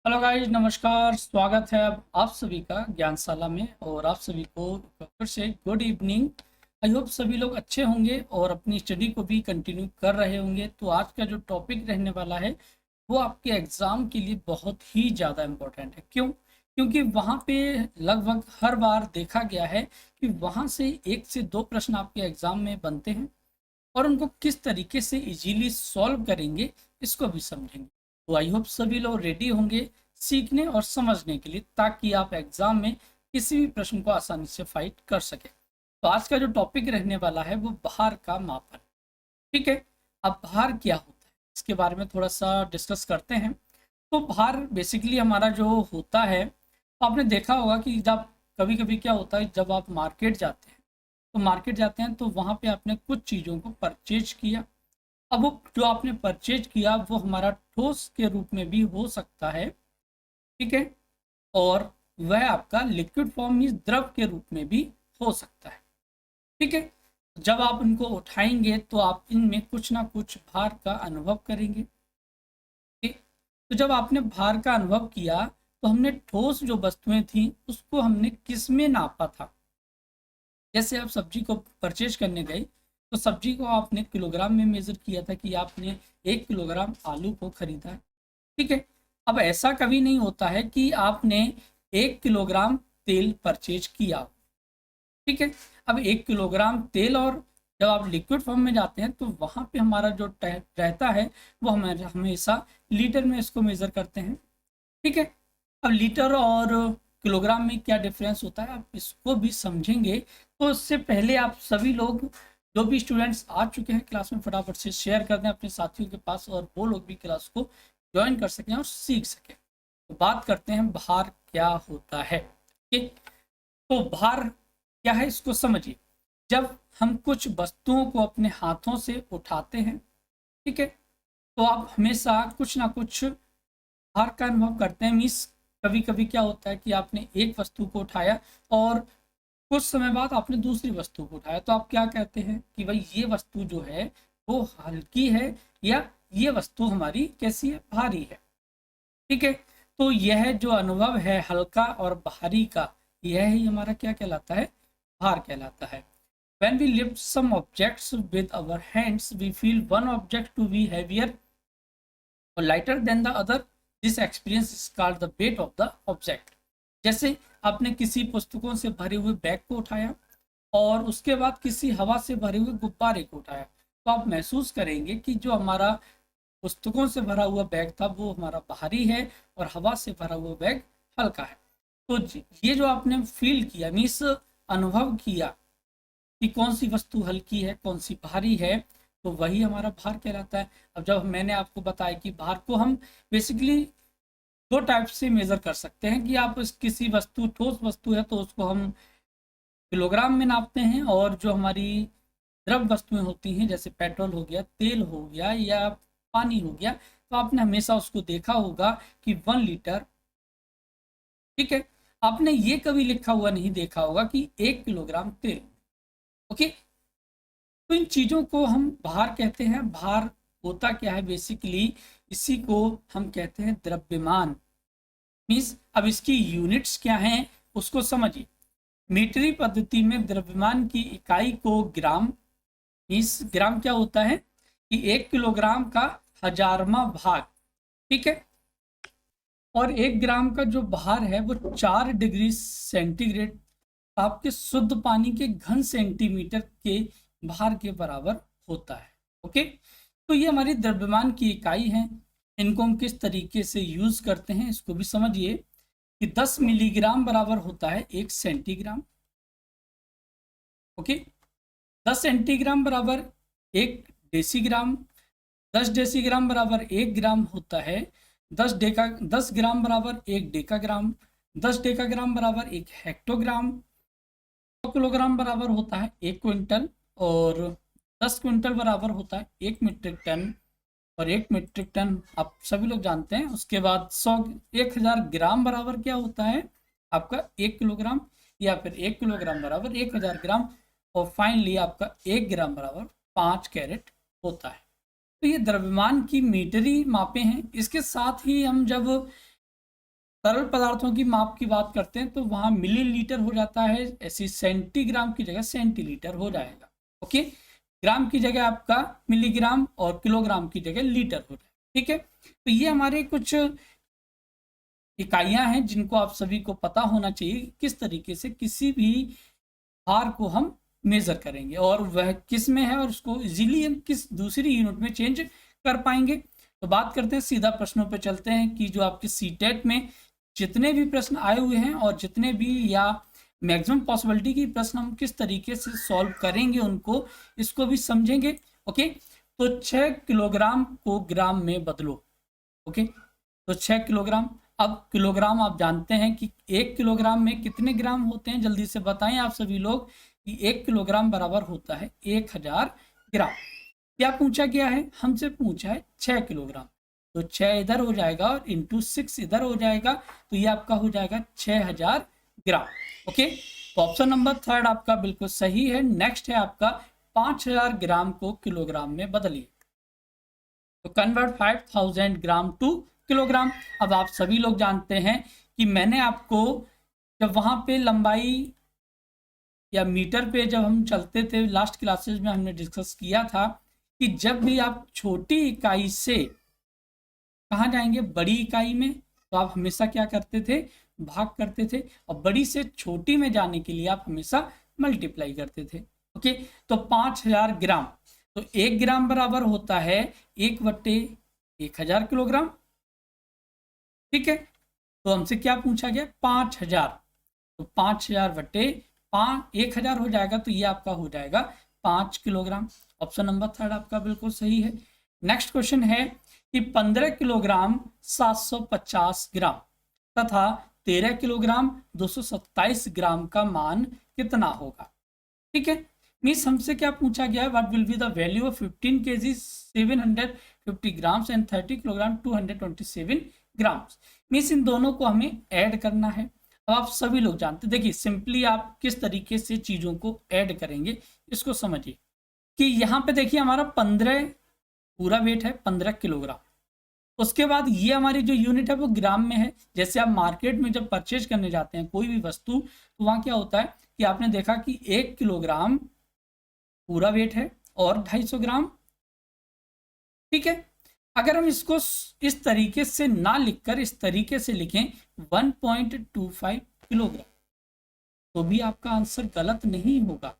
Hello guys, नमस्कार। स्वागत है अब आप सभी का ज्ञानशाला में और आप सभी को फिर से गुड इवनिंग। आई होप सभी लोग अच्छे होंगे और अपनी स्टडी को भी कंटिन्यू कर रहे होंगे। तो आज का जो टॉपिक रहने वाला है वो आपके एग्ज़ाम के लिए बहुत ही ज़्यादा इम्पोर्टेंट है। क्यों? क्योंकि वहाँ पे लगभग हर बार देखा गया है कि वहाँ से 1 से 2 प्रश्न आपके एग्ज़ाम में बनते हैं और उनको किस तरीके से इजीली सॉल्व करेंगे इसको भी समझेंगे। तो आई होप सभी लोग रेडी होंगे सीखने और समझने के लिए, ताकि आप एग्जाम में किसी भी प्रश्न को आसानी से फाइट कर सके। तो आज का जो टॉपिक रहने वाला है वो भार का मापन। ठीक है। अब भार क्या होता है इसके बारे में थोड़ा सा डिस्कस करते हैं। तो भार बेसिकली हमारा जो होता है, तो आपने देखा होगा कि जब कभी कभी क्या होता है, जब आप मार्केट जाते हैं तो वहाँ पे आपने कुछ चीज़ों को परचेज किया। अब वो जो आपने परचेज किया वो हमारा ठोस के रूप में भी हो सकता है। ठीक है। और वह आपका लिक्विड फॉर्म में द्रव के रूप में भी हो सकता है। ठीक है। जब आप इनको उठाएंगे तो आप इनमें कुछ ना कुछ भार का अनुभव करेंगे। ठीक। तो जब आपने भार का अनुभव किया तो हमने ठोस जो वस्तुएं थी उसको हमने किस में नापा था। जैसे आप सब्जी को परचेज करने गए तो सब्जी को आपने किलोग्राम में मेजर किया था कि आपने 1 किलोग्राम आलू को खरीदा है। ठीक है। अब ऐसा कभी नहीं होता है कि आपने 1 किलोग्राम तेल परचेज किया। ठीक है। अब 1 किलोग्राम तेल, और जब आप लिक्विड फॉर्म में जाते हैं तो वहां पे हमारा जो रहता है वो हमें हमेशा लीटर में इसको मेजर करते हैं। ठीक है। अब लीटर और किलोग्राम में क्या डिफरेंस होता है आप इसको भी समझेंगे। तो इससे पहले आप सभी लोग, जो भी स्टूडेंट्स आ चुके हैं क्लास में, फटाफट से शेयर कर दें अपने साथियों के पास और वो लोग भी क्लास को ज्वाइन कर सकें और सीख सकें। तो बात करते हैं भार क्या होता है। ठीक। तो भार क्या है इसको समझिए। जब हम कुछ वस्तुओं को अपने हाथों से उठाते हैं, ठीक है, तो आप हमेशा कुछ ना कुछ भार का अनुभव करते हैं। मीन्स कभी कभी क्या होता है कि आपने एक वस्तु को उठाया और कुछ समय बाद आपने दूसरी वस्तु को उठाया, तो आप क्या कहते हैं कि भाई ये वस्तु जो है वो हल्की है या ये वस्तु हमारी कैसी है, भारी है। ठीक है। तो यह जो अनुभव है हल्का और भारी का, यह ही हमारा क्या कहलाता है, भार कहलाता है। When we lift some objects with our hands, we feel one object to be heavier or lighter than the other. This experience is called the weight of the object. जैसे आपने किसी पुस्तकों से भरे हुए बैग को उठाया और उसके बाद किसी हवा से भरे हुए गुब्बारे को उठाया, तो आप महसूस करेंगे कि जो हमारा पुस्तकों से भरा हुआ बैग था वो हमारा भारी है और हवा से भरा हुआ बैग हल्का है। तो ये जो आपने फील किया, मीन्स अनुभव किया कि कौन सी वस्तु हल्की है कौन सी भारी है, तो वही हमारा भार कहलाता है। अब जब मैंने आपको बताया कि भार को हम बेसिकली दो टाइप से मेजर कर सकते हैं कि आप किसी वस्तु, ठोस वस्तु है तो उसको हम किलोग्राम में नापते हैं, और जो हमारी द्रव वस्तुएं होती हैं जैसे पेट्रोल हो गया, तेल हो गया या पानी हो गया, तो आपने हमेशा उसको देखा होगा कि 1 लीटर। ठीक है। आपने ये कभी लिखा हुआ नहीं देखा होगा कि 1 किलोग्राम तेल। ओके। तो इन चीज़ों को हम भार कहते हैं। भार होता क्या है बेसिकली, इसी को हम कहते हैं द्रव्यमान। मीन्स अब इसकी यूनिट्स क्या हैं उसको समझिए। मीटरी पद्धति में द्रव्यमान की इकाई को ग्राम, मीन्स ग्राम क्या होता है कि 1 किलोग्राम का 1000वां भाग। ठीक है। और 1 ग्राम का जो भार है वो 4 डिग्री सेंटीग्रेड आपके शुद्ध पानी के घन सेंटीमीटर के भार के बराबर होता है। ओके। तो ये हमारी द्रव्यमान की इकाई है। इनको हम किस तरीके से यूज करते हैं इसको भी समझिए कि 10 मिलीग्राम बराबर होता है 1 सेंटीग्राम। ओके। 10 सेंटीग्राम बराबर 1 डेसीग्राम। 10 डेसीग्राम बराबर 1 ग्राम होता है। 10 ग्राम बराबर 1 डेकाग्राम। 10 डेकाग्राम बराबर 1 हेक्टोग्राम। 100 किलोग्राम बराबर होता है 1 क्विंटल। और 10 क्विंटल बराबर होता है 1 मीट्रिक टन। और 1 मीट्रिक टन आप सभी लोग जानते हैं। उसके बाद 1000 ग्राम बराबर क्या होता है आपका 1 किलोग्राम, या फिर 1 किलोग्राम बराबर 1000 ग्राम। और फाइनली आपका 1 ग्राम बराबर 5 कैरेट होता है। तो ये द्रव्यमान की मीटरी मापे हैं। इसके साथ ही हम जब तरल पदार्थों की माप की बात करते हैं तो वहां मिलीलीटर हो जाता है, ऐसी सेंटीग्राम की जगह सेंटीलीटर हो जाएगा। ओके, ग्राम की जगह आपका मिलीग्राम और किलोग्राम की जगह लीटर हो जाएगा। ठीक है, तो ये हमारे कुछ इकाइयां हैं जिनको आप सभी को पता होना चाहिए किस तरीके से किसी भी भार को हम मेजर करेंगे और वह किस में है और उसको इजीली हम किस दूसरी यूनिट में चेंज कर पाएंगे। तो बात करते हैं, सीधा प्रश्नों पे चलते हैं कि जो आपके सीटेट में जितने भी प्रश्न आए हुए हैं और जितने भी या मैक्सिमम पॉसिबिलिटी की प्रश्न हम किस तरीके से सॉल्व करेंगे उनको, इसको भी समझेंगे। ओके, तो 6 किलोग्राम को ग्राम में बदलो। ओके, तो 6 किलोग्राम, अब किलोग्राम आप जानते हैं कि 1 किलोग्राम में कितने ग्राम होते हैं, जल्दी से बताएं आप सभी लोग कि 1 किलोग्राम बराबर होता है 1000 ग्राम। क्या पूछा गया है, हमसे पूछा है 6 किलोग्राम, तो 6 इधर हो जाएगा और इंटू 6 इधर हो जाएगा, तो ये आपका हो जाएगा 6000 ग्राम। ओके, तो ऑप्शन नंबर 3 आपका बिल्कुल सही है। नेक्स्ट है आपका 5000 ग्राम को किलोग्राम में बदलिए। तो कन्वर्ट 5000 ग्राम टू किलोग्राम। अब आप सभी लोग जानते हैं कि मैंने आपको जब वहां पे लंबाई या मीटर पे जब हम चलते थे लास्ट क्लासेस में हमने डिस्कस किया था कि जब भी आप छोटी इकाई से कहाँ जाएंगे, बड़ी इकाई में, तो आप हमेशा क्या करते थे, भाग करते थे, और बड़ी से छोटी में जाने के लिए आप हमेशा मल्टीप्लाई करते थे। ओके, तो 5000 ग्राम, तो 1 ग्राम बराबर होता है 1/1000 किलोग्राम। ठीक है, तो हमसे क्या पूछा गया, 5000, तो 5000 बटे 1000 हो जाएगा, तो ये आपका हो जाएगा 5 किलोग्राम। ऑप्शन नंबर 3 आपका बिल्कुल सही है। नेक्स्ट क्वेश्चन है कि 15 किलोग्राम 750 ग्राम तथा 13 किलोग्राम 227 ग्राम का मान कितना होगा। ठीक है, मीन्स हमसे क्या पूछा गया है, what will be the value of 15 kg 750 grams and 30 kilogram 227 grams. Means in दोनों को हमें ऐड करना है। अब आप सभी लोग जानते, देखिए सिंपली आप किस तरीके से चीजों को ऐड करेंगे इसको समझिए कि यहाँ पे देखिए हमारा 15 पूरा वेट है 15 किलोग्राम। उसके बाद ये हमारी जो यूनिट है वो ग्राम में है। जैसे आप मार्केट में जब परचेज करने जाते हैं कोई भी वस्तु, तो वहां क्या होता है कि आपने देखा कि 1 किलोग्राम पूरा वेट है और 250 ग्राम। ठीक है, अगर हम इसको इस तरीके से ना लिखकर इस तरीके से लिखें 1.25 किलोग्राम, तो भी आपका आंसर गलत नहीं होगा,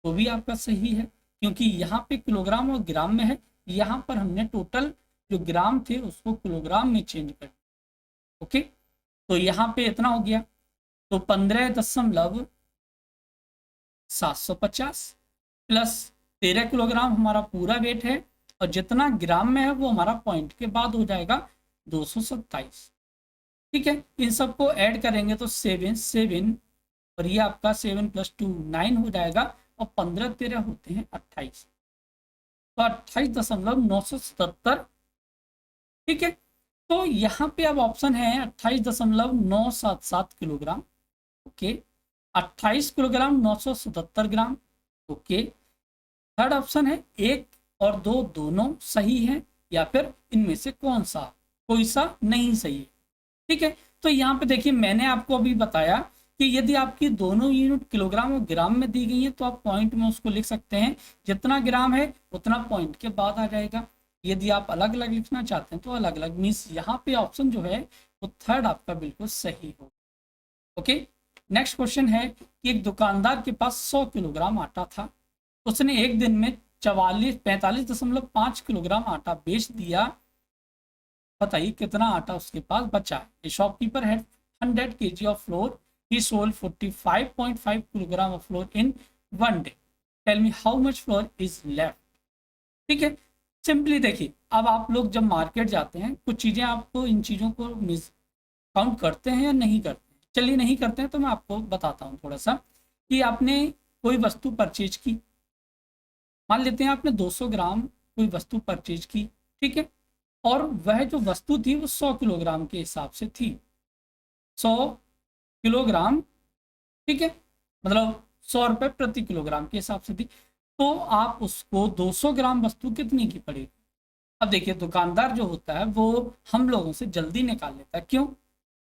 तो भी आपका सही है, क्योंकि यहाँ पे किलोग्राम और ग्राम में है। यहाँ पर हमने टोटल जो ग्राम थे उसको किलोग्राम में चेंज कर। ओके, तो यहाँ पे इतना हो गया, तो 15.750 प्लस 13 किलोग्राम हमारा पूरा वेट है और जितना ग्राम में है वो हमारा पॉइंट के बाद हो जाएगा 227। ठीक है, इन सबको ऐड करेंगे तो 7 और ये आपका 7 + 2 9 हो जाएगा और 15 13 होते हैं 28, तो 28.977। ठीक है, तो यहाँ पे अब ऑप्शन है 28.977 किलोग्राम। ओके, 28 किलोग्राम 977 ग्राम। ओके, थर्ड ऑप्शन है 1 और 2 दोनों सही है या फिर इनमें से कौन सा, कोई सा नहीं सही है। ठीक है, तो यहाँ पे देखिए मैंने आपको अभी बताया कि यदि आपकी दोनों यूनिट किलोग्राम और ग्राम में दी गई है तो आप पॉइंट में उसको लिख सकते हैं, जितना ग्राम है उतना पॉइंट के बाद आ जाएगा। यदि आप अलग अलग लिखना चाहते हैं तो अलग अलग, मीन्स यहाँ पे ऑप्शन जो है वो थर्ड आपका बिल्कुल सही हो। ओके, नेक्स्ट क्वेश्चन है कि एक दुकानदार के पास 100 किलोग्राम आटा था, उसने एक दिन में 45.5 किलोग्राम आटा बेच दिया, बताइए कितना आटा उसके पास बचा है। A shopkeeper had 100 kg of flour, he sold 45.5 kilogram of flour in 1 day, tell me how much flour is left. ठीक है, सिंपली देखिए अब आप लोग जब मार्केट जाते हैं कुछ चीजें आपको इन चीजों को काउंट करते हैं या नहीं करते हैं। चलिए नहीं करते हैं तो मैं आपको बताता हूँ थोड़ा सा कि आपने कोई वस्तु परचेज की, मान लेते हैं आपने 200 ग्राम कोई वस्तु परचेज की। ठीक है, और वह जो वस्तु थी वो 100 किलोग्राम के हिसाब से थी, 100 किलोग्राम। ठीक है, मतलब 100 रुपए प्रति किलोग्राम के हिसाब से थी, तो आप उसको 200 ग्राम वस्तु कितनी की पड़ेगी। अब देखिए दुकानदार जो होता है वो हम लोगों से जल्दी निकाल लेता है, क्यों,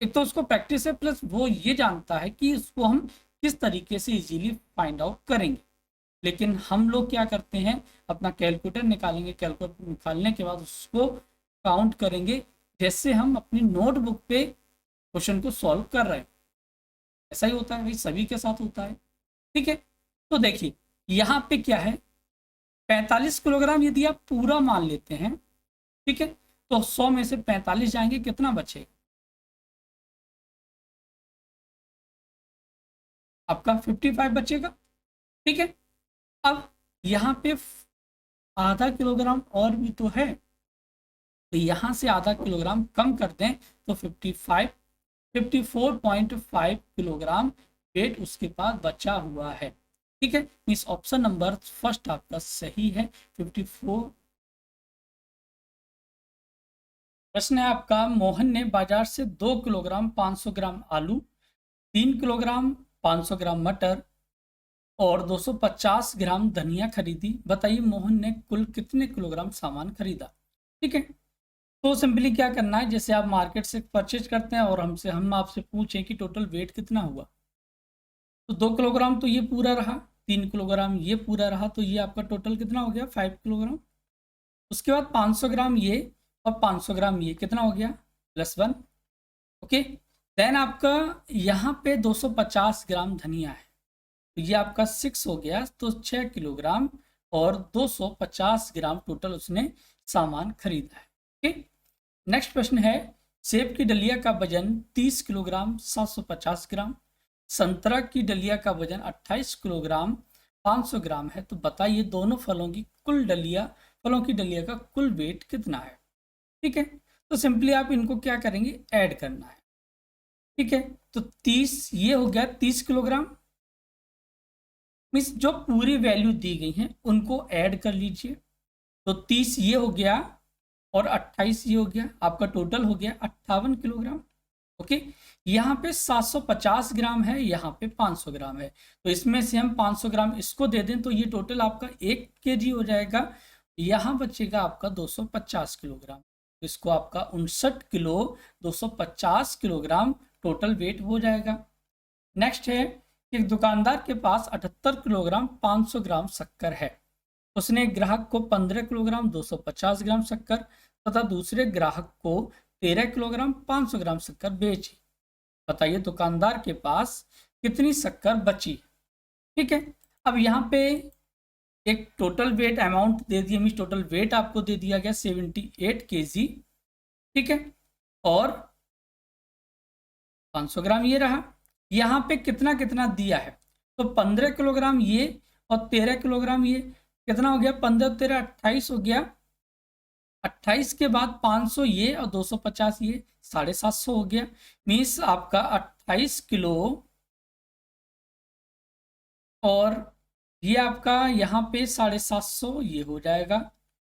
एक तो उसको प्रैक्टिस है, प्लस वो ये जानता है कि इसको हम किस तरीके से इजीली फाइंड आउट करेंगे। लेकिन हम लोग क्या करते हैं, अपना कैलकुलेटर निकालेंगे, कैलकुलेटर निकालने के बाद उसको काउंट करेंगे जैसे हम अपनी नोटबुक पे क्वेश्चन को सॉल्व कर रहे हैं। ऐसा ही होता है भाई, सभी के साथ होता है। ठीक है, तो देखिए यहाँ पे क्या है, 45 किलोग्राम यदि आप पूरा मान लेते हैं, ठीक है, तो 100 में से 45 जाएंगे, कितना बचेगा आपका? 55 बचेगा। ठीक है, अब यहाँ पे आधा किलोग्राम और भी तो है, तो यहाँ से आधा किलोग्राम कम कर दें तो 54.5 किलोग्राम वेट उसके पास बचा हुआ है। ठीक है, इस ऑप्शन नंबर फर्स्ट आपका सही है, 54। प्रश्न है आपका, मोहन ने बाजार से 2 किलोग्राम 500 ग्राम आलू, 3 किलोग्राम 500 ग्राम मटर और 250 ग्राम धनिया खरीदी। बताइए मोहन ने कुल कितने किलोग्राम सामान खरीदा? ठीक है, तो सिंपली क्या करना है, जैसे आप मार्केट से परचेज करते हैं और हम आपसे पूछें कि टोटल वेट कितना हुआ, तो 2 किलोग्राम तो ये पूरा रहा, 3 किलोग्राम ये पूरा रहा, तो ये आपका टोटल कितना हो गया? 5 किलोग्राम। उसके बाद 500 ग्राम ये और 500 ग्राम ये कितना हो गया? +1। ओके, देन आपका यहाँ पे 250 ग्राम धनिया है, तो ये आपका 6 हो गया, तो 6 किलोग्राम और 250 ग्राम टोटल उसने सामान खरीदा है। ओके, नेक्स्ट प्रश्न है, सेब की डलिया का वजन 30 किलोग्राम 750 ग्राम, संतरा की डलिया का वजन 28 किलोग्राम 500 ग्राम है, तो बताइए दोनों फलों की डलिया का कुल वेट कितना है? ठीक है, तो सिंपली आप इनको क्या करेंगे, ऐड करना है। ठीक है, तो 30 ये हो गया 30 किलोग्राम, मीन्स जो पूरी वैल्यू दी गई है उनको ऐड कर लीजिए, तो 30 ये हो गया और 28 ये हो गया, आपका टोटल हो गया 58 किलोग्राम। ओके, यहाँ पे 750 ग्राम है, यहाँ पे 500 ग्राम है, तो इसमें से हम 500 ग्राम इसको दे दें तो ये टोटल आपका 1 केजी हो जाएगा। यहाँ बचेगा आपका 250 किलोग्राम, इसको आपका 59 किलो 250 किलोग्राम टोटल वेट हो जाएगा। नेक्स्ट है, एक दुकानदार के पास 78 किलोग्राम 500 ग्राम शक्कर है, उसने एक ग्राहक को 15 किलोग्राम 250 ग्राम शक्कर तथा दूसरे ग्राहक को 13 किलोग्राम 500 ग्राम शक्कर बेची। बताइए दुकानदार के पास कितनी शक्कर बची? ठीक है, अब यहाँ पे एक टोटल वेट अमाउंट दे दिया, मीन टोटल वेट आपको दे दिया गया 78 केजी। ठीक है, और 500 ग्राम ये रहा, यहाँ पे कितना कितना दिया है, तो 15 किलोग्राम ये और 13 किलोग्राम ये, कितना हो गया? 15 13 28 हो गया, 28 के बाद 500 ये और 250 ये, 750 हो गया। मीन्स आपका 28 किलो और ये आपका यहाँ पे 750 ये हो जाएगा।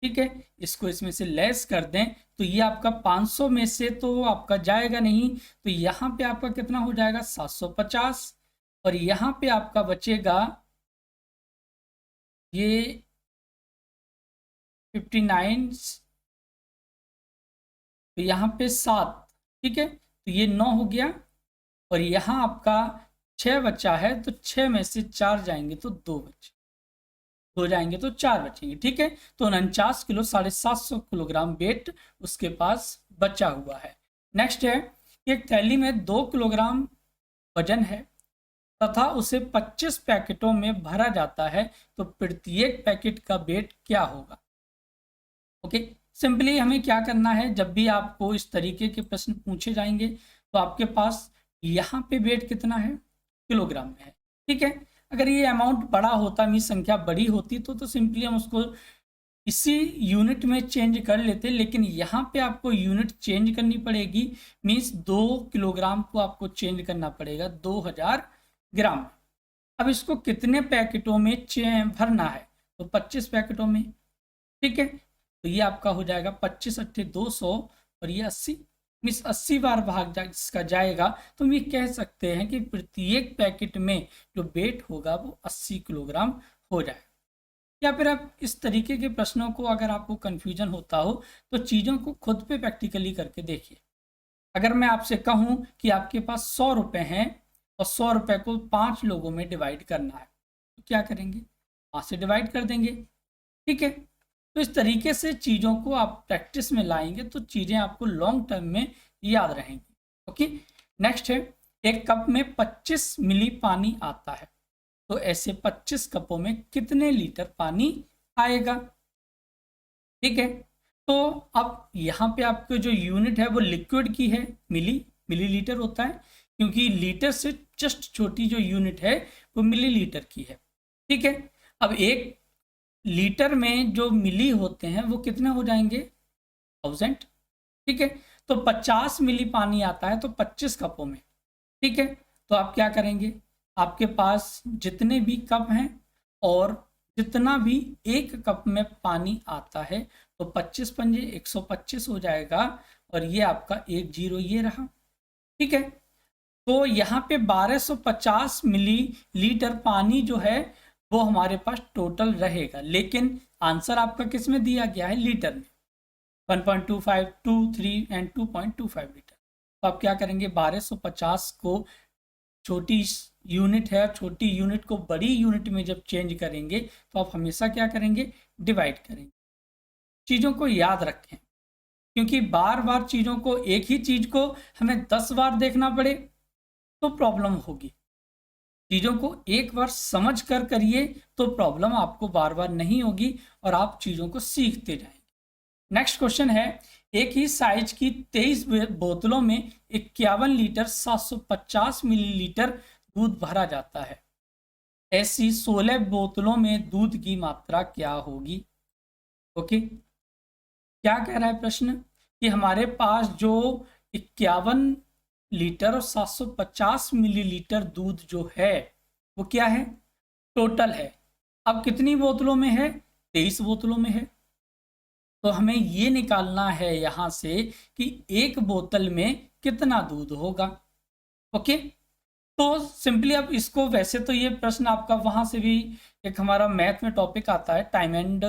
ठीक है, इसको इसमें से लेस कर दें तो ये आपका 500 में से तो आपका जाएगा नहीं, तो यहाँ पे आपका कितना हो जाएगा? 750, और यहाँ पे आपका बचेगा ये 59, तो यहाँ पे 7। ठीक है, तो ये 9 हो गया, और यहाँ आपका 6 बचा है, तो 6 में से 4 जाएंगे तो 2 बचे, 2 जाएंगे तो 4 बचेंगे। ठीक है, तो 49 किलो 750 किलोग्राम वेट उसके पास बचा हुआ है। नेक्स्ट है, एक थैली में 2 किलोग्राम वजन है तथा उसे 25 पैकेटों में भरा जाता है, तो प्रत्येक पैकेट का वेट क्या होगा? ओके, सिंपली हमें क्या करना है, जब भी आपको इस तरीके के प्रश्न पूछे जाएंगे तो आपके पास यहाँ पे वेट कितना है? किलोग्राम में है। ठीक है, अगर ये अमाउंट बड़ा होता, मीन संख्या बड़ी होती तो सिंपली हम उसको इसी यूनिट में चेंज कर लेते, लेकिन यहाँ पे आपको यूनिट चेंज करनी पड़ेगी, मीन्स 2 किलोग्राम को आपको चेंज करना पड़ेगा 2000 ग्राम। अब इसको कितने पैकेटों में भरना है, तो 25 पैकेटों में। ठीक है, तो ये आपका हो जाएगा 25 अट्ठे 200 और ये 80, मीन्स 80 बार भाग इसका जाएगा, तो हम ये कह सकते हैं कि प्रत्येक पैकेट में जो वेट होगा वो 80 किलोग्राम हो जाए। या फिर आप इस तरीके के प्रश्नों को, अगर आपको कन्फ्यूजन होता हो तो चीज़ों को खुद पे प्रैक्टिकली करके देखिए। अगर मैं आपसे कहूं कि आपके पास 100 रुपए हैं और 100 रुपए को 5 लोगों में डिवाइड करना है, तो क्या करेंगे? 5 से डिवाइड कर देंगे। ठीक है, तो इस तरीके से चीज़ों को आप प्रैक्टिस में लाएंगे तो चीज़ें आपको लॉन्ग टर्म में याद रहेंगी। ओके, नेक्स्ट है, एक कप में 25 मिली पानी आता है, तो ऐसे 25 कपों में कितने लीटर पानी आएगा? ठीक है, तो अब यहाँ पे आपके जो यूनिट है वो लिक्विड की है, मिलीलीटर होता है, क्योंकि लीटर से जस्ट छोटी जो यूनिट है वो मिलीलीटर की है। ठीक है, अब एक लीटर में जो मिली होते हैं वो कितने हो जाएंगे? 1000। ठीक है, तो 50 मिली पानी आता है तो 25 कपों में। ठीक है, तो आप क्या करेंगे? आपके पास जितने भी कप हैं और जितना भी एक कप में पानी आता है तो 25 पंजे 125 हो जाएगा, और ये आपका 1 जीरो ये रहा। ठीक है, तो यहाँ पे 1250 मिली लीटर पानी जो है वो हमारे पास टोटल रहेगा, लेकिन आंसर आपका किस में दिया गया है? लीटर में। 1.25, 2, 3 एंड 2.25 लीटर। तो आप क्या करेंगे? 1250 को छोटी यूनिट है, छोटी यूनिट को बड़ी यूनिट में जब चेंज करेंगे तो आप हमेशा क्या करेंगे? डिवाइड करेंगे। चीज़ों को याद रखें, क्योंकि बार बार चीज़ों को, एक ही चीज़ को हमें 10 बार देखना पड़े तो प्रॉब्लम होगी। चीज़ों को एक बार समझ कर करिए तो प्रॉब्लम आपको बार बार नहीं होगी और आप चीज़ों को सीखते जाएंगे। नेक्स्ट क्वेश्चन है, एक ही साइज की 23 बोतलों में 51 लीटर 750 मिलीलीटर दूध भरा जाता है, ऐसी 16 बोतलों में दूध की मात्रा क्या होगी? ओके, क्या कह रहा है प्रश्न कि हमारे पास जो 51 लीटर और 750 मिलीलीटर दूध जो है वो क्या है? टोटल है। अब कितनी बोतलों में है? 23 बोतलों में है। तो हमें ये निकालना है यहां से कि एक बोतल में कितना दूध होगा। ओके, तो सिंपली अब इसको, वैसे तो ये प्रश्न आपका वहां से भी, एक हमारा मैथ में टॉपिक आता है टाइम एंड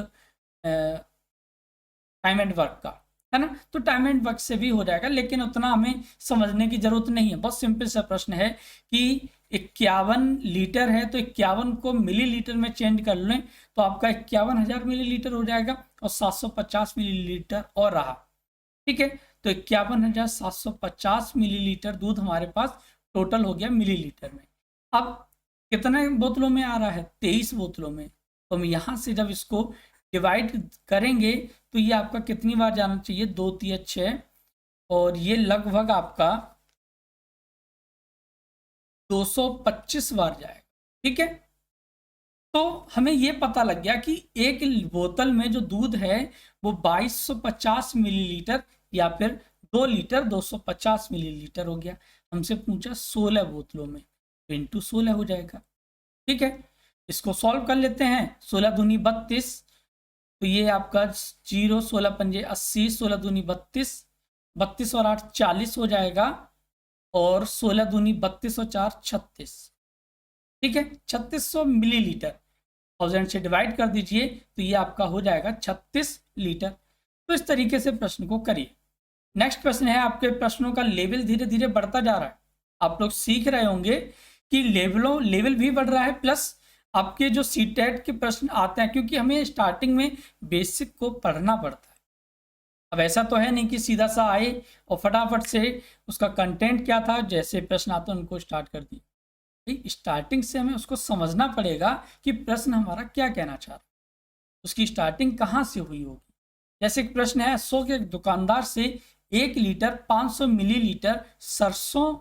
वर्क का, है ना, तो टाइम एंड वर्क से भी हो जाएगा, लेकिन उतना हमें समझने की जरूरत नहीं है। बहुत सिंपल सा प्रश्न है कि 51 लीटर है तो 51 को मिलीलीटर में चेंज कर लें तो आपका 51,000 मिलीलीटर हो जाएगा, और 750 मिलीलीटर और रहा। ठीक है, तो 51,750 मिलीलीटर दूध हमारे पास टोटल हो गया मिलीलीटर में। अब कितने बोतलों में आ रहा है? 23 बोतलों में। तो हम यहां से जब इसको डिवाइड करेंगे तो ये आपका कितनी बार जाना चाहिए? 2 3 6, और ये लगभग आपका 225 बार जाएगा। ठीक है, तो हमें ये पता लग गया कि एक बोतल में जो दूध है वो 2250 मिलीलीटर या फिर 2 लीटर 250 मिलीलीटर हो गया। हमसे पूछा 16 बोतलों में, तो इंटू 16 हो जाएगा। ठीक है, इसको सॉल्व कर लेते हैं। 16 दूनी 32, तो ये आपका 0, 16 पंजे 80, 16 दूनी 32, 32 और 8 40 हो जाएगा, और 16 दूनी 32 और 4 36। ठीक है, 3600 मिलीलीटर 1000 से डिवाइड कर दीजिए तो ये आपका हो जाएगा 36 लीटर। तो इस तरीके से प्रश्न को करिए। नेक्स्ट प्रश्न है, आपके प्रश्नों का लेवल धीरे धीरे बढ़ता जा रहा है। आप लोग सीख रहे होंगे कि लेवल भी बढ़ रहा है, प्लस आपके जो सीटेट के प्रश्न आते हैं, क्योंकि हमें स्टार्टिंग में बेसिक को पढ़ना पड़ता है। अब ऐसा तो है नहीं कि सीधा सा आए और फटाफट से उसका कंटेंट क्या था, जैसे प्रश्न आते हैं उनको स्टार्ट कर दिए। स्टार्टिंग से हमें उसको समझना पड़ेगा कि प्रश्न हमारा क्या कहना चाह रहा है, उसकी स्टार्टिंग कहाँ से हुई होगी। जैसे एक प्रश्न है, अशोक के दुकानदार से 1 लीटर 500 मिलीलीटर सरसों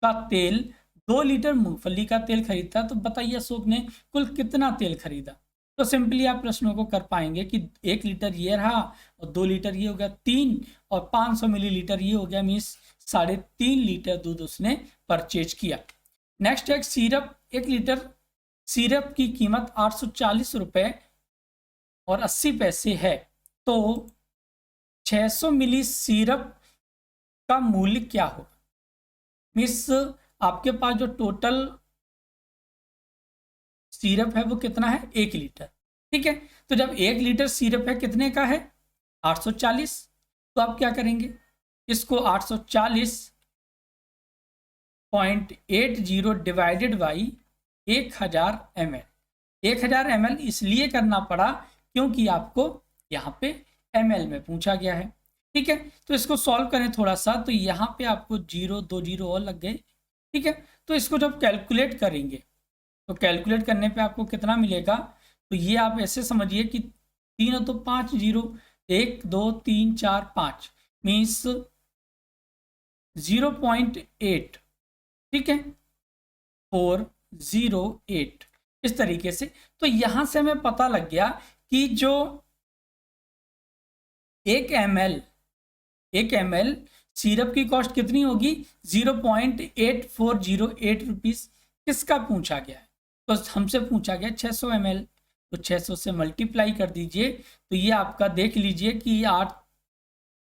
का तेल, 2 लीटर मूंगफली का तेल खरीदता, तो बताइए अशोक ने कुल कितना तेल खरीदा। तो सिंपली आप प्रश्नों को कर पाएंगे कि 1 लीटर ये रहा और 2 लीटर ये हो गया 3, और 500 मिलीलीटर ये हो गया, मीन्स 3.5 लीटर दूध उसने परचेज किया। नेक्स्ट है सिरप, 1 लीटर सिरप की कीमत 840 रुपये और 80 पैसे है, तो 600 मिली सिरप का मूल्य क्या होगा? मीन्स आपके पास जो टोटल सिरप है वो कितना है? 1 लीटर। ठीक है, तो जब 1 लीटर सिरप है कितने का है? 840। तो आप क्या करेंगे? इसको 840.80 डिवाइडेड बाई 1000 ml। 1000 ml इसलिए करना पड़ा क्योंकि आपको यहाँ पे ml में पूछा गया है। ठीक है, तो इसको सॉल्व करें थोड़ा सा, तो यहाँ पे आपको 0 2 0 और लग गए। ठीक है, तो इसको जब कैलकुलेट करेंगे तो कैलकुलेट करने पे आपको कितना मिलेगा, तो ये आप ऐसे समझिए कि 3 तो 5 0, 1 2 3 4 5 मीन्स 0.8। ठीक है, 408 इस तरीके से। तो यहां से हमें पता लग गया कि जो 1 ml सिरप की कॉस्ट कितनी होगी, 0.8408 रुपीज। किसका पूछा गया है, तो हमसे पूछा गया 600 ml, तो 600 से मल्टीप्लाई कर दीजिए, तो ये आपका देख लीजिए कि 8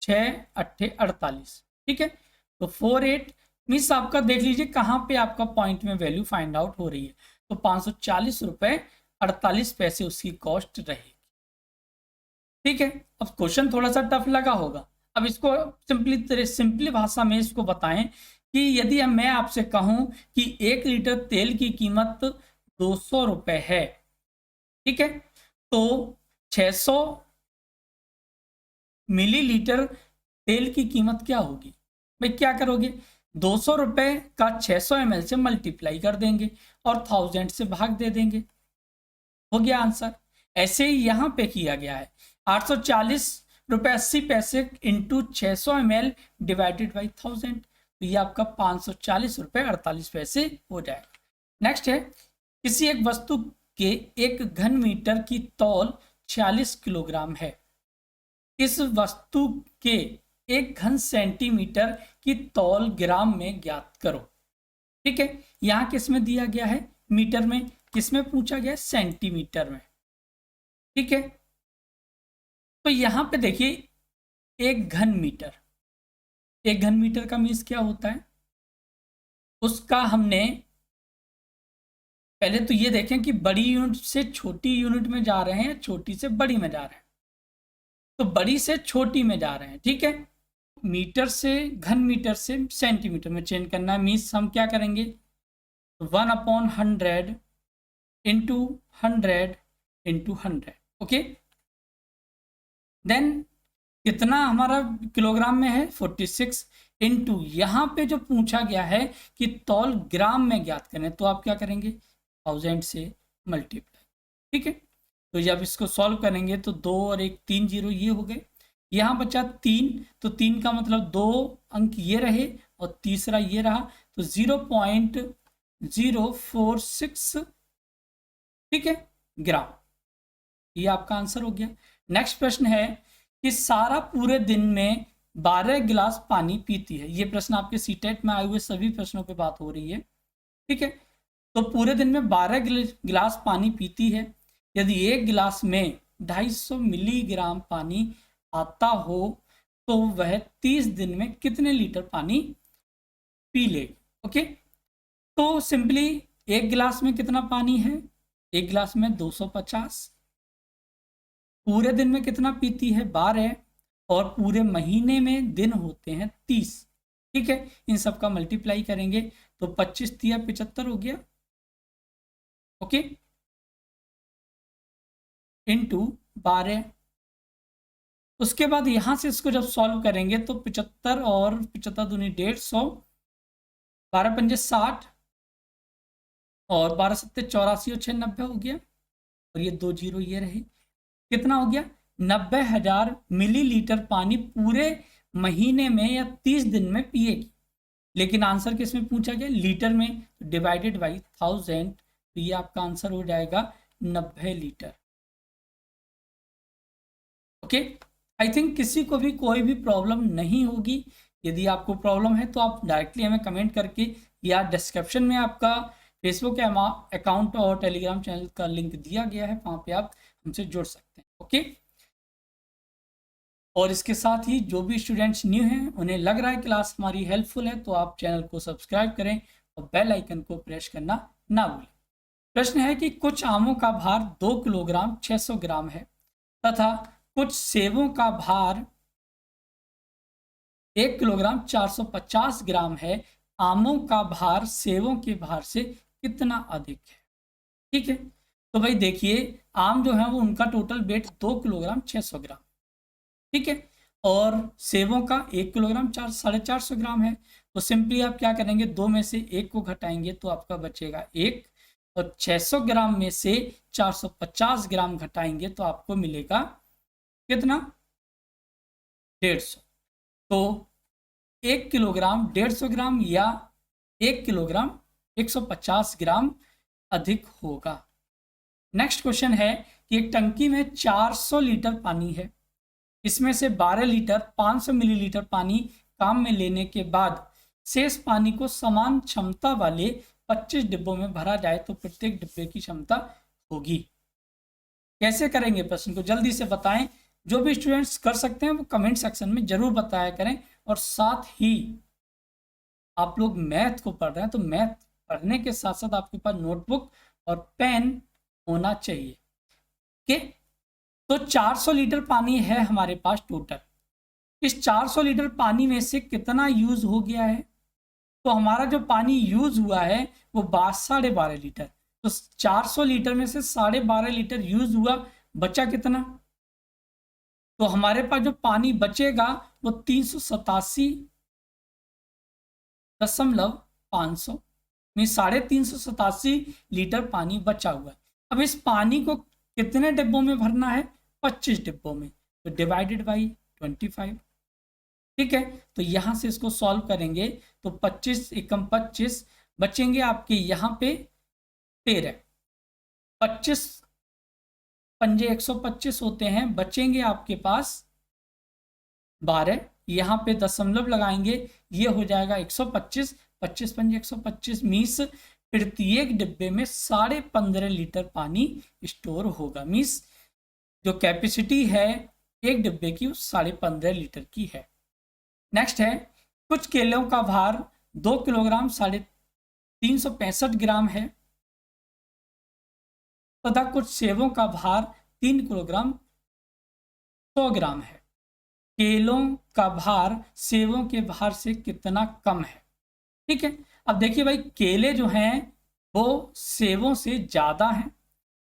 6 8 48। ठीक है, तो 48 मीन्स आपका देख लीजिए कहाँ पे आपका पॉइंट में वैल्यू फाइंड आउट हो रही है, तो 540 रुपए 48 पैसे उसकी कॉस्ट रहेगी। ठीक है, अब क्वेश्चन थोड़ा सा टफ लगा होगा। अब इसको सिंपली भाषा में इसको बताएं कि यदि मैं आपसे कहूं कि 1 लीटर तेल की कीमत 200 रुपए है, ठीक है, तो 600 मिलीलीटर तेल की कीमत क्या होगी। भाई क्या करोगे, 200 रुपए का 600 ml से मल्टीप्लाई कर देंगे और 1000 से भाग दे देंगे, हो गया आंसर। ऐसे ही यहां पे किया गया है, 840 रुपए 80 पैसे इंटू 600 ml डिवाइडेड बाई 1000, तो ये आपका 540 रुपए 48 पैसे हो जाएगा। नेक्स्ट है, किसी एक वस्तु के 1 घन मीटर की तौल 46 किलोग्राम है। इस वस्तु के 1 घन सेंटीमीटर की तौल ग्राम में ज्ञात करो। ठीक है, यहां किस में दिया गया है, मीटर में, किस में पूछा गया है, सेंटीमीटर में। ठीक है, तो यहां पे देखिए 1 घन मीटर, 1 घन मीटर का मीन्स क्या होता है, उसका हमने पहले तो ये देखें कि बड़ी यूनिट से छोटी यूनिट में जा रहे हैं, छोटी से बड़ी में जा रहे हैं, तो बड़ी से छोटी में जा रहे हैं। ठीक है, मीटर से घन मीटर से सेंटीमीटर में चेंज करना है, मीन्स हम क्या करेंगे, 1/100 इंटू 100 इंटू 100। ओके, देन कितना हमारा किलोग्राम में है, 46 इंटू यहाँ पे जो पूछा गया है कि तौल ग्राम में ज्ञात करें, तो आप क्या करेंगे, 1000 से मल्टीप्लाई। ठीक है, तो जब इसको सॉल्व करेंगे तो 2 और 1 3 0 ये हो गए, यहाँ बचा 3, तो 3 का मतलब 2 अंक ये रहे और तीसरा ये रहा, तो 0.046, ठीक है, ग्राम, ये आपका आंसर हो गया। नेक्स्ट प्रश्न है कि सारा पूरे दिन में 12 गिलास पानी पीती है। ये प्रश्न आपके सीटेट में आए हुए सभी प्रश्नों पे बात हो रही है। ठीक है, तो पूरे दिन में 12 गिलास पानी पीती है। यदि एक गिलास में 250 मिलीग्राम पानी आता हो तो वह 30 दिन में कितने लीटर पानी पी लेगी। ओके, तो सिंपली एक गिलास में कितना पानी है, एक गिलास में 250, पूरे दिन में कितना पीती है, 12, और पूरे महीने में दिन होते हैं 30। ठीक है, इन सब का मल्टीप्लाई करेंगे तो 25 या 75 हो गया। Okay, into 12। उसके बाद यहां से इसको जब सॉल्व करेंगे तो 75 और 75 दूनी 150, 12 पंजे 60 और 12 सत्ते 84 और 6 90 हो गया, और ये 2 0 ये रहे, कितना हो गया, 90,000 मिलीलीटर पानी पूरे महीने में या 30 दिन में पिएगी। लेकिन आंसर किस में पूछा गया, लीटर में, डिवाइडेड बाई 1000, तो ये आपका आंसर हो जाएगा 90 लीटर। ओके, आई थिंक किसी को भी कोई भी प्रॉब्लम नहीं होगी। यदि आपको प्रॉब्लम है तो आप डायरेक्टली हमें कमेंट करके, या डिस्क्रिप्शन में आपका फेसबुक अकाउंट और टेलीग्राम चैनल का लिंक दिया गया है, वहाँ पे आप हमसे जुड़ सकते हैं। ओके, और इसके साथ ही जो भी स्टूडेंट्स न्यू हैं, उन्हें लग रहा है क्लास हमारी हेल्पफुल है, तो आप चैनल को सब्सक्राइब करें और बेल आइकन को प्रेस करना ना भूलें। प्रश्न है कि कुछ आमों का भार 2 किलोग्राम 600 ग्राम है तथा कुछ सेबों का भार 1 किलोग्राम 450 ग्राम है, आमों का भार सेबों के भार से कितना अधिक है। ठीक है, तो भाई देखिए आम जो है वो उनका टोटल वेट 2 किलोग्राम 600 ग्राम, ठीक है, और सेबों का 1 किलोग्राम 450 ग्राम है। तो सिंपली आप क्या करेंगे, 2 में से 1 को घटाएंगे तो आपका बचेगा 1, और 600 ग्राम में से 450 ग्राम घटाएंगे तो आपको मिलेगा कितना, 150। तो 1 किलोग्राम 150 ग्राम या 1 किलोग्राम 150 ग्राम अधिक होगा। नेक्स्ट क्वेश्चन है कि एक टंकी में 400 लीटर पानी है, इसमें से 12 लीटर 500 मिलीलीटर पानी काम में लेने के बाद शेष पानी को समान क्षमता वाले 25 डिब्बों में भरा जाए तो प्रत्येक डिब्बे की क्षमता होगी। कैसे करेंगे प्रश्न को जल्दी से बताएं। जो भी स्टूडेंट्स कर सकते हैं वो कमेंट सेक्शन में जरूर बताया करें, और साथ ही आप लोग मैथ को पढ़ रहे हैं तो मैथ पढ़ने के साथ साथ आपके पास नोटबुक और पेन होना चाहिए। ओके, तो 400 लीटर पानी है हमारे पास टोटल। इस 400 लीटर पानी में से कितना यूज हो गया है, तो हमारा जो पानी यूज हुआ है वो 12.5 लीटर। तो 400 लीटर में से 12.5 लीटर यूज हुआ, बचा कितना, तो हमारे पास जो पानी बचेगा वो 387.500 में 387 लीटर पानी बचा हुआ है। अब इस पानी को कितने डिब्बों में भरना है, 25 डिब्बों में, तो डिवाइडेड बाई 25। ठीक है, तो यहां से इसको सॉल्व करेंगे तो 25 एकम 25 बचेंगे आपके यहाँ पे 13, 25 पंजे 125 होते हैं, बचेंगे आपके पास 12, यहाँ पे दशमलव लगाएंगे, ये हो जाएगा 125, 25 पंजे 125 मीन्स प्रत्येक डिब्बे में 15.5 लीटर पानी स्टोर होगा। मीन्स जो कैपेसिटी है एक डिब्बे की 15.5 लीटर की है। नेक्स्ट है, कुछ केलों का भार 2 किलोग्राम 365 ग्राम है तथा कुछ सेबों का भार 3 किलोग्राम 100 ग्राम है। केलों का भार सेबों के भार से कितना कम है। ठीक है, अब देखिए भाई केले जो हैं वो सेबों से ज़्यादा हैं,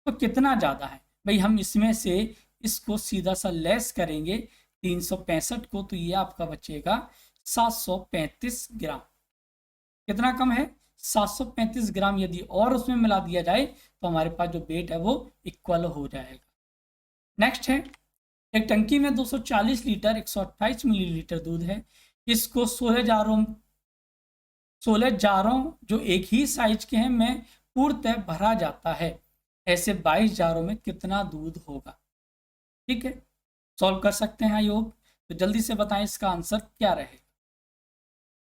तो कितना ज़्यादा है भाई, हम इसमें से इसको सीधा सा लेस करेंगे 365 को, तो ये आपका बचेगा 735 ग्राम। कितना कम है, 735 ग्राम। यदि और उसमें मिला दिया जाए तो हमारे पास जो वेट है वो इक्वल हो जाएगा। नेक्स्ट है, एक टंकी में 240 लीटर 128 मिलीलीटर दूध है, इसको 16 जारों जो एक ही साइज के हैं में पूर्णतः भरा जाता है, ऐसे 22 जारों में कितना दूध होगा। ठीक है, सॉल्व कर सकते हैं आई होप। तो जल्दी से बताएं इसका आंसर क्या रहेगा।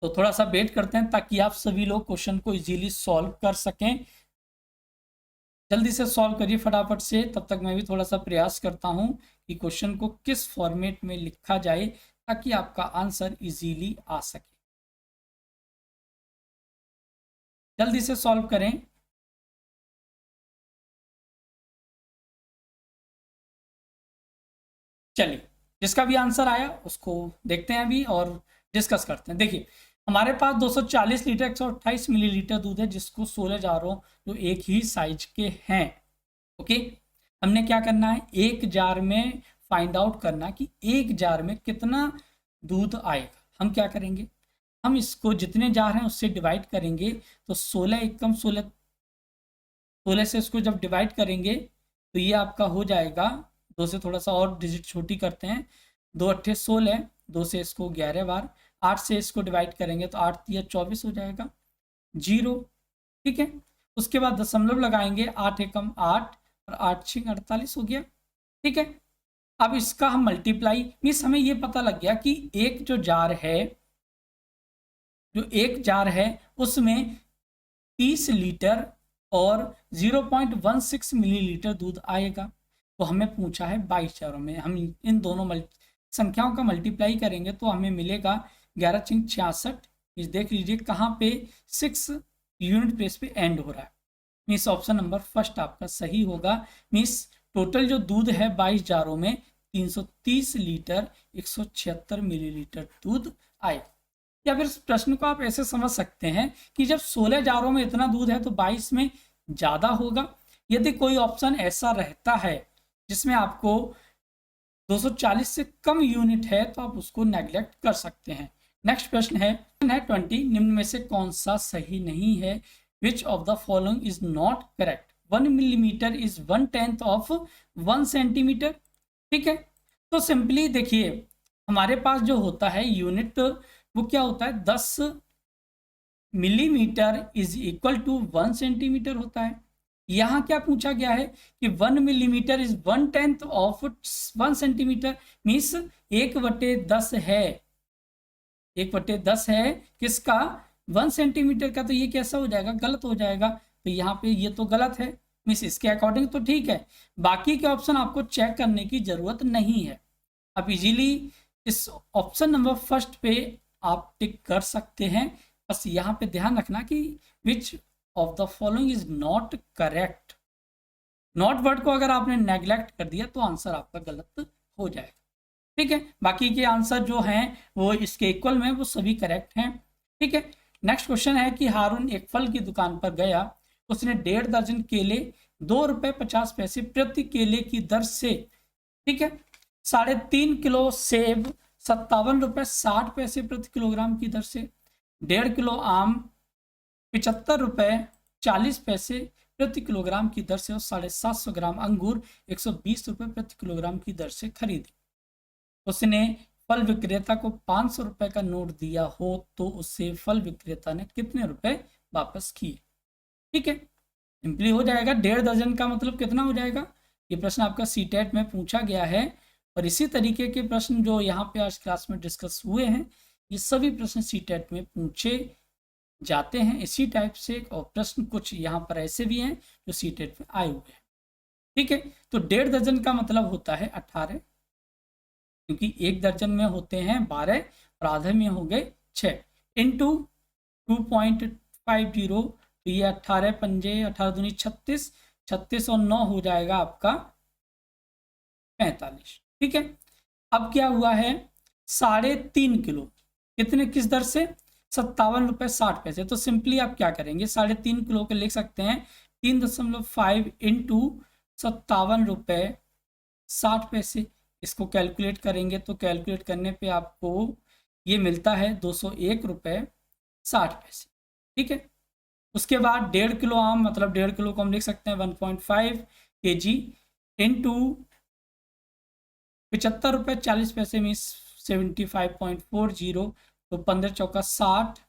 तो थोड़ा सा वेट करते हैं ताकि आप सभी लोग क्वेश्चन को इजीली सॉल्व कर सकें। जल्दी से सॉल्व करिए फटाफट से, तब तक मैं भी थोड़ा सा प्रयास करता हूं कि क्वेश्चन को किस फॉर्मेट में लिखा जाए ताकि आपका आंसर इजीली आ सके। जल्दी से सॉल्व करें। चलिए, जिसका भी आंसर आया उसको देखते हैं अभी और डिस्कस करते हैं। देखिए हमारे पास 240 लीटर 128 मिलीलीटर दूध है, जिसको 16 जारों जो एक ही साइज के हैं। ओके, हमने क्या करना है, एक जार में फाइंड आउट करना कि एक जार में कितना दूध आएगा। हम क्या करेंगे, हम इसको जितने जार हैं उससे डिवाइड करेंगे, तो 16 एकम 16 से इसको जब डिवाइड करेंगे तो ये आपका हो जाएगा, 2 से थोड़ा सा और डिजिट छोटी करते हैं, 2 अट्ठे 16, 2 से इसको 11 बार, 8 से इसको डिवाइड करेंगे तो 8 या 24 हो जाएगा, 0। ठीक है, उसके बाद दशमलव लगाएंगे, 8 एकम 8 और 8 6 48 हो गया। ठीक है, अब इसका हम मल्टीप्लाई, मीन्स हमें ये पता लग गया कि एक जो जार है, जो एक जार है उसमें 30 लीटर और 0.16 मिलीलीटर दूध आएगा। तो हमें पूछा है 22 जारों में, हम इन दोनों संख्याओं का मल्टीप्लाई करेंगे तो हमें मिलेगा 11 6 66। देख लीजिए कहाँ पे 6 यूनिट प्लेस पे एंड हो रहा है, मीन्स ऑप्शन नंबर फर्स्ट आपका सही होगा। मीन्स टोटल जो दूध है 22 जारों में 330 लीटर 176 मिलीलीटर दूध आएगा। या फिर इस प्रश्न को आप ऐसे समझ सकते हैं कि जब 16 जारों में इतना दूध है तो 22 में ज़्यादा होगा। यदि कोई ऑप्शन ऐसा रहता है जिसमें आपको 240 से कम यूनिट है तो आप उसको नेग्लेक्ट कर सकते हैं। नेक्स्ट प्रश्न है 20, निम्न में से कौन सा सही नहीं है? Which of the following is not correct? 1 millimetre is 1/10 of 1 centimetre. ठीक है, तो सिंपली देखिए हमारे पास जो होता है यूनिट वो क्या होता है, 10 millimetre is equal to 1 centimetre होता है। यहाँ क्या पूछा गया है कि 1 millimetre is 1/10 of 1 centimetre, means 1/10 है, 1/10 है किसका, 1 सेंटीमीटर का। तो ये कैसा हो जाएगा, गलत हो जाएगा। तो यहाँ पे ये तो गलत है, मीन्स इसके अकॉर्डिंग तो ठीक है, बाकी के ऑप्शन आपको चेक करने की जरूरत नहीं है। आप इजीली इस ऑप्शन नंबर फर्स्ट पे आप टिक कर सकते हैं। बस यहाँ पे ध्यान रखना कि which of the following is not correct. Not word को अगर आपने नेग्लेक्ट कर दिया तो आंसर आपका गलत हो जाएगा। ठीक है, बाकी के आंसर जो हैं वो इसके इक्वल में, वो सभी करेक्ट हैं। ठीक है, नेक्स्ट क्वेश्चन है कि हारून एक फल की दुकान पर गया, उसने 1.5 दर्जन केले 2 रुपये 50 पैसे प्रति केले की दर से, ठीक है, 3.5 किलो सेब 57 रुपये 60 पैसे प्रति किलोग्राम की दर से, 1.5 किलो आम 75 रुपये 40 पैसे प्रति किलोग्राम की दर से और 750 ग्राम अंगूर 120 रुपये प्रति किलोग्राम की दर से खरीदे। उसने फल विक्रेता को 500 रुपये का नोट दिया हो तो उससे फल विक्रेता ने कितने रुपए वापस किए? ठीक है, सिंपली हो जाएगा, 1.5 दर्जन का मतलब कितना हो जाएगा? ये प्रश्न आपका सीटेट में पूछा गया है और इसी तरीके के प्रश्न जो यहाँ पे आज क्लास में डिस्कस हुए हैं ये सभी प्रश्न सीटेट में पूछे जाते हैं इसी टाइप से। और प्रश्न कुछ यहाँ पर ऐसे भी हैं जो सीटेट में आए हुए हैं। ठीक है, तो 1.5 दर्जन का मतलब होता है 18, क्योंकि 1 दर्जन में होते हैं 12 और आधे में हो गए 6, इंटू 2.50, तो ये 18 पंजे 18 दूनी 36, 36 और 9 हो जाएगा आपका 45। ठीक है, अब क्या हुआ है 3.5 किलो कितने किस दर से 57 रुपये 60 पैसे। तो सिंपली आप क्या करेंगे 3.5 किलो के लिख सकते हैं 3.5 इंटू 57 रुपये 60 पैसे। इसको कैलकुलेट करेंगे तो कैलकुलेट करने पे आपको ये मिलता है 201 रुपये 60 पैसे। ठीक है, उसके बाद 1.5 किलो आम, मतलब 1.5 किलो को हम लिख सकते हैं 1.5 kg इंटू 75 रुपये 40 पैसे मीन्स 75.40, तो 15 चौका 60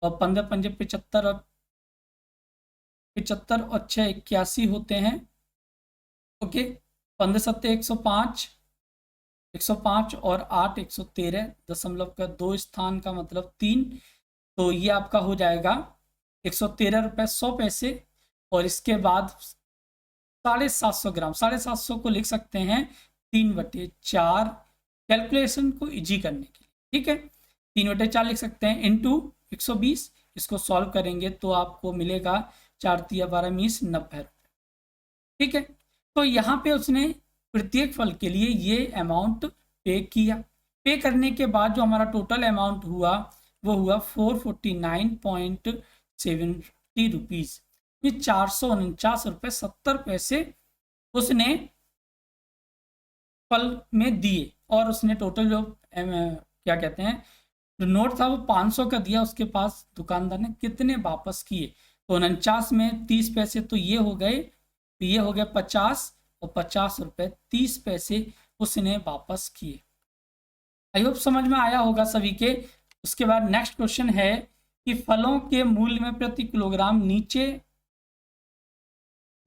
और 15 पंजे 75 और 75 और 6 81 होते हैं। ओके, 15 सत्ते 105, 105 और 8 113, दशमलव का 2 स्थान का मतलब 3, तो ये आपका हो जाएगा 113 रुपये 100 पैसे। और इसके बाद 750 ग्राम, 750 को लिख सकते हैं 3/4, कैलकुलेशन को इजी करने के लिए। ठीक है, 3/4 लिख सकते हैं इंटू 120, इसको सॉल्व करेंगे तो आपको मिलेगा 4×3 = 12 मीन्स 90 रुपये। ठीक है, तो यहाँ पे उसने प्रत्येक फल के लिए ये अमाउंट पे किया। पे करने के बाद जो हमारा टोटल अमाउंट हुआ वो हुआ 449.70 रुपीज़, ये 449.70 रुपये उसने फल में दिए। और उसने टोटल जो क्या कहते हैं जो नोट था वो 500 का दिया, उसके पास दुकानदार ने कितने वापस किए? तो 49 में 30 पैसे, तो ये हो गए 50 और 50 रुपये 30 पैसे उसने वापस किए। आई होप समझ में आया होगा सभी के। उसके बाद नेक्स्ट क्वेश्चन है कि फलों के मूल्य में प्रति किलोग्राम नीचे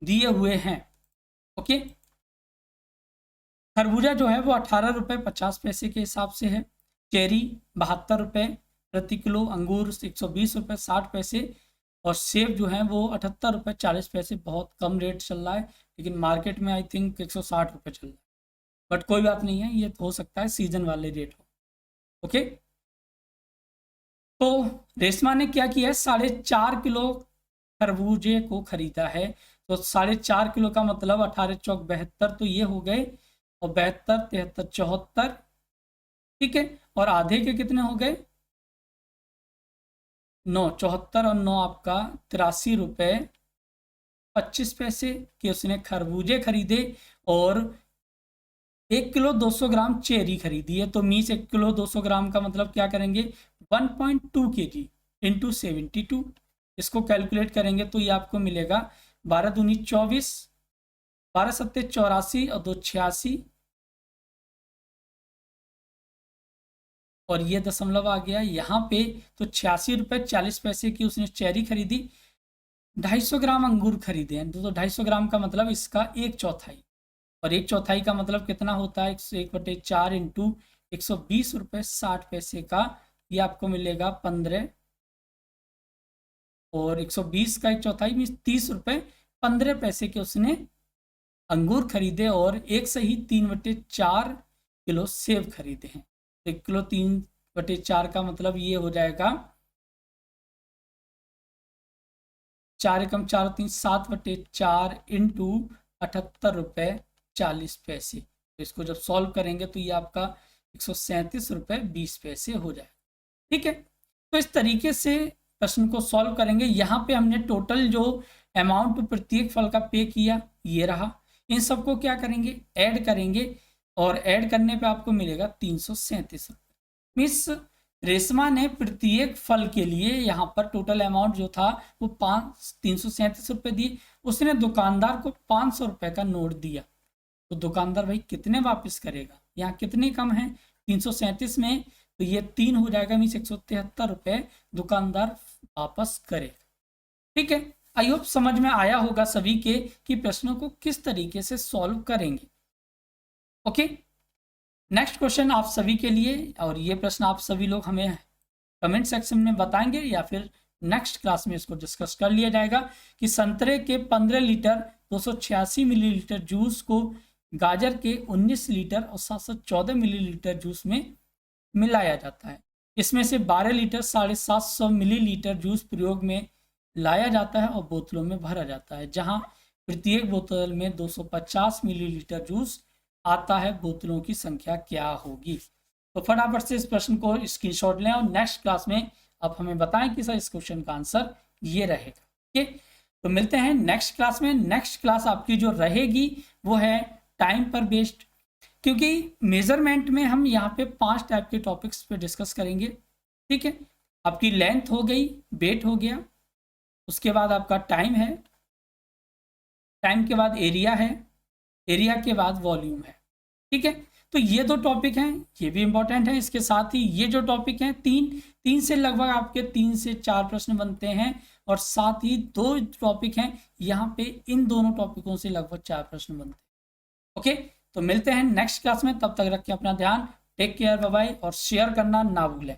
दिए हुए हैं। ओके, खरबूजा जो है वो 18 रुपये 50 पैसे के हिसाब से है, चेरी 72 रुपये प्रति किलो, अंगूर 120 रुपये 60 पैसे और सेब जो है वो 78 रुपये 40 पैसे। बहुत कम रेट चल रहा है, लेकिन मार्केट में आई थिंक 160 रुपये चल रहा है, बट कोई बात नहीं है, ये हो सकता है सीजन वाले रेट हो। ओके, तो रेशमा ने क्या किया है 4.5 किलो खरबूजे को खरीदा है। तो 4.5 किलो का मतलब 18 चौक 72, तो ये हो गए और 72 73 74 ठीक है, और आधे के कितने हो गए 9, 74 और 9 आपका 83 रुपये 25 पैसे के उसने खरबूजे खरीदे, और 1 किलो 200 ग्राम चेरी खरीदी है। तो मीन्स 1 किलो 200 ग्राम का मतलब क्या करेंगे 1.2 kg इंटू 72, इसको कैलकुलेट करेंगे तो ये आपको मिलेगा 12 दूनी 24, 12 सत्ते 84 और 2 86, और ये दशमलव आ गया यहाँ पे। तो 86 रुपये 40 पैसे की उसने चेरी खरीदी, 250 ग्राम अंगूर खरीदे हैं, तो 250 ग्राम का मतलब इसका 1/4, और 1/4 का मतलब कितना होता है 101/4 इंटू 120 रुपये 60 पैसे का, ये आपको मिलेगा 15, और 120 का 1/4 मीन 30 रुपये 15 पैसे के उसने अंगूर खरीदे, और एक से ही 3/4 किलो सेब खरीदे हैं। तो 1 किलो 3/4 का मतलब ये हो जाएगा 4 एकम 4 3 7/4 इंटू 78 रुपये 40 पैसे। तो इसको जब सॉल्व करेंगे तो ये आपका 137 रुपये 20 पैसे हो जाएगा। ठीक है, तो इस तरीके से प्रश्न को सॉल्व करेंगे। यहाँ पे हमने टोटल जो अमाउंट प्रत्येक फल का पे किया ये रहा, इन सबको क्या करेंगे ऐड करेंगे, और ऐड करने पे आपको मिलेगा 337 रुपये। मिस रेशमा ने प्रत्येक फल के लिए यहाँ पर टोटल अमाउंट जो था वो 337 रुपये दिए, उसने दुकानदार को 500 रुपये का नोट दिया, तो दुकानदार भाई कितने वापस करेगा, यहाँ कितने कम है 337 में, तो ये 3 हो जाएगा, मीन्स 173 रुपये दुकानदार वापस करेगा। ठीक है, आई होप समझ में आया होगा सभी के कि प्रश्नों को किस तरीके से सॉल्व करेंगे। ओके, नेक्स्ट क्वेश्चन आप सभी के लिए, और ये प्रश्न आप सभी लोग हमें कमेंट सेक्शन में बताएंगे या फिर नेक्स्ट क्लास में इसको डिस्कस कर लिया जाएगा कि संतरे के 15 लीटर 286 मिलीलीटर जूस को गाजर के 19 लीटर और 714 मिलीलीटर जूस में मिलाया जाता है। इसमें से 12 लीटर 750 मिलीलीटर जूस प्रयोग में लाया जाता है और बोतलों में भरा जाता है, जहां प्रत्येक बोतल में 250 मिलीलीटर जूस आता है, बोतलों की संख्या क्या होगी। तो फटाफट से इस प्रश्न को स्क्रीनशॉट लें और नेक्स्ट क्लास में आप हमें बताएं कि सर इस क्वेश्चन का आंसर ये रहेगा। ठीक, तो मिलते हैं नेक्स्ट क्लास में। नेक्स्ट क्लास आपकी जो रहेगी वो है टाइम पर बेस्ड, क्योंकि मेजरमेंट में हम यहाँ पे 5 टाइप के टॉपिक्स पे डिस्कस करेंगे। ठीक है, आपकी लेंथ हो गई, वेट हो गया, उसके बाद आपका टाइम है, टाइम के बाद एरिया है, एरिया के बाद वॉल्यूम है। ठीक है, तो ये 2 टॉपिक हैं, ये भी इंपॉर्टेंट है। इसके साथ ही ये जो टॉपिक हैं तीन से लगभग आपके 3 से 4 प्रश्न बनते हैं, और साथ ही 2 टॉपिक हैं यहाँ पे, इन दोनों टॉपिकों से लगभग 4 प्रश्न बनते हैं। ओके, तो मिलते हैं नेक्स्ट क्लास में, तब तक रखें अपना ध्यान, टेक केयर, बाय बाय, और शेयर करना ना भूलें।